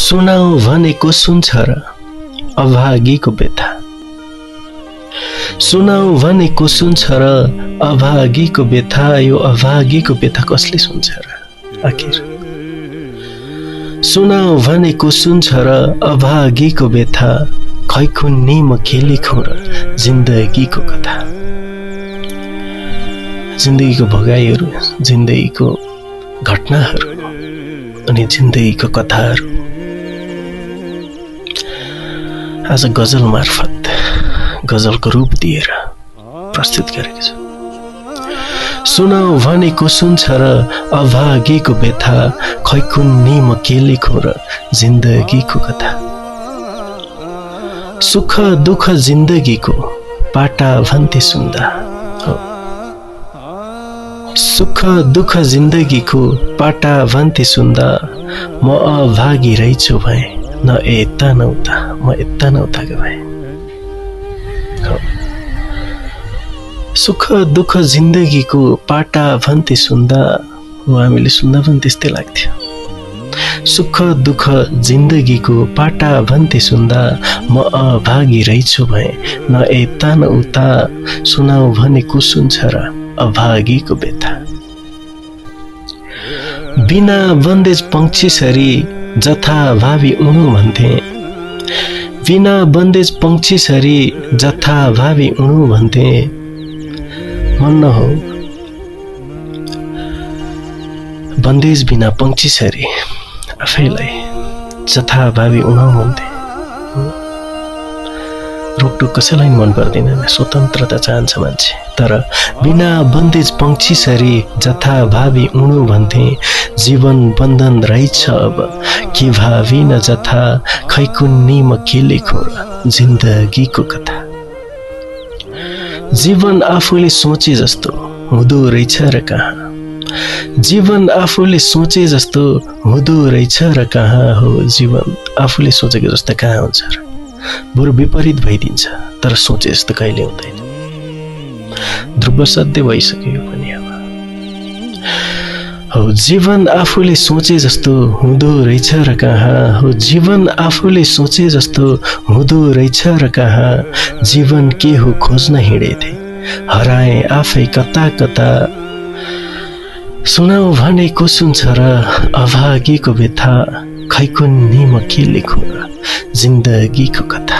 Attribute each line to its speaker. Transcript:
Speaker 1: सुनाऊ भनेको सुन्छ र अभागीको व्यथा। सुनाऊ भनेको सुन्छ र अभागीको व्यथा। यो अभागीको व्यथा कसले सुन्छ र आखिर? सुनाऊ भनेको सुन्छ र अभागीको व्यथा। खै खुन्नी म के लेखौँ र जिन्दगीको कथा। जिन्दगीको भोगाइहरू, जिन्दगीको घटनाहरू अनि जिन्दगीको कथाहरू आज गजल मार्फत, गजलको रूप दिएर प्रस्तुत गरेको छु। सुनाऊ भनेको सुन्छ र अभागीको व्यथा। खै कुन्नी म के लेखौँ र जिन्दगीको कथा। सुख दुःख जिन्दगीको पाटा भन्थे सुन्दा। सुख दुःख जिन्दगीको पाटा भन्थे सुन्दा। म अभागी रहेछु भए न यता न उता, म यता न उताको भए। सुख दुःख जिन्दगीको पाटा भन्थे सुन्दा। हामीले सुन्दा पनि त्यस्तै लाग्थ्यो। सुख दुःख जिन्दगीको पाटा भन्थे सुन्दा। म अभागी रहेछु भए न यता न उता। सुनाऊ भनेको सुन्छ र अभागीको व्यथा। बिना बन्देज पंक्षीसरी जथाभावी उडु भन्थे। बिना बन्देज पंक्षीसरी जथाभावी उडु भन्थे। मन हो बन्देज बिना पंक्षीसरी आफैलाई जथाभावी उडाउ भन्थे। रोकटोक कसैलाई मन पर्दैन, स्वतन्त्रता चाहन्छ मान्छे। तर बिना बन्देज पंक्षीसरी जथाभावी उडु भन्थे। जीवन बन्धन रहेछ अब के भावी न जथा। खै कुन्नी म के लेखौँ र जिन्दगीको कथा। जीवन आफूले सोचे जस्तो हुँदो रहेछ र कहाँ। जीवन आफूले सोचे जस्तो हुँदो रहेछ र कहाँ हो। जीवन आफूले सोचेको जस्तो कहाँ हुन्छ र, बरु विपरीत भइदिन्छ। तर सोचे जस्तो कहिले हुँदैन। ध्रुव सत्य भइसक्यो पनि अब। हो जीवन आफूले सोचे जस्तो हुँदो रहेछ र कहाँ हो। जीवन आफूले सोचे जस्तो हुँदो रहेछ र कहाँ। जीवन के हो खोज्न हिँडेथे, हराए आफै कता कता। सुनाऊ भनेको सुन्छ र अभागीको व्यथा। खै कुन्नी म के लेखौँ र जिन्दगीको कथा।